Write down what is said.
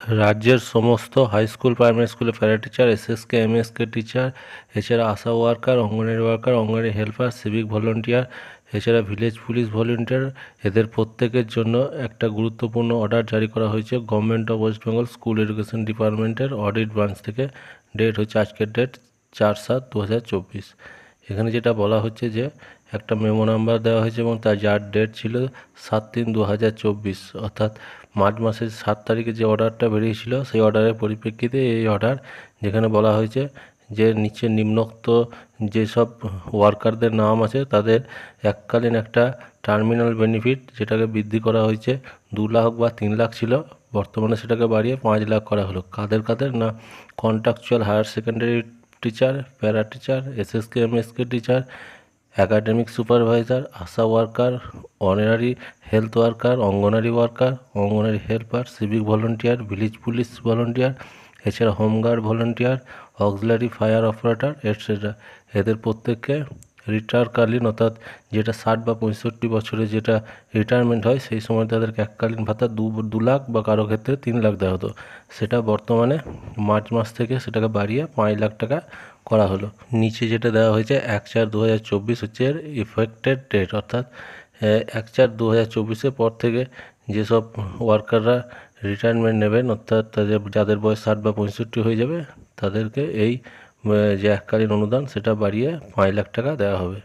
রাজ্যের সমস্ত high school primary স্কুলে প্যারা টিচার, এসএসকে এমএসকে টিচার, এছাড়া ASHA worker, anganwadi helper, civic volunteer, এছাড়া ভিলেজ পুলিশ ভলেন্টিয়ার, এদের প্রত্যেকের জন্য একটা গুরুত্বপূর্ণ অর্ডার জারি করা হয়েছে government of West Bengal school education ডিপার্টমেন্টের অডিট ব্রাঞ্চ থেকে। ডেট হচ্ছে আজকের ডেট 4/7/2024। এখানে যেটা বলা হচ্ছে যে একটা মেমো নাম্বার দেওয়া হয়েছে এবং তার যার ডেট ছিল 7/3/2024, অর্থাৎ মার্চ মাসের 7 তারিখে যে অর্ডারটা বেরিয়েছিল সেই অর্ডারের পরিপ্রেক্ষিতে এই অর্ডার, যেখানে বলা হয়েছে যে নিচে নিম্নোক্ত যেসব ওয়ার্কারদের নাম আছে তাদের এককালীন একটা টার্মিনাল বেনিফিট যেটাকে বৃদ্ধি করা হয়েছে 2 লাখ বা 3 লাখ ছিল, বর্তমানে সেটাকে বাড়িয়ে 5 লাখ করা হলো। কাদের কাদের না, contractual higher secondary teacher, para teacher, SSK MSK teacher, academic supervisor, ASHA worker, honorary health worker, anganwadi helper, civic volunteer, village police volunteer, এছাড়া home guard volunteer, auxiliary fire operator et cetera. এদের প্রত্যেককে রিটায়ারকালীন, অর্থাৎ যেটা 60 বা 65 বছরে যেটা রিটায়ারমেন্ট হয় সেই সময় তাদেরকে এককালীন ভাতা 2 লাখ বা কারো ক্ষেত্রে 3 লাখ দেওয়া হতো। সেটা বর্তমানে মার্চ মাস থেকে সেটাকে বাড়িয়ে 5 লাখ টাকা করা হলো। নিচে যেটা দেওয়া হয়েছে 1/4/2024 হচ্ছে এর ইফেক্টেড ডেট, অর্থাৎ 1/4/2024 পর থেকে যেসব ওয়ার্কাররা রিটায়ারমেন্ট নেবেন, অর্থাৎ যাদের বয়স 60 বা 65 হয়ে যাবে তাদেরকে এই যে এককালীন অনুদান সেটা বাড়িয়ে 5 লাখ টাকা দেওয়া হবে।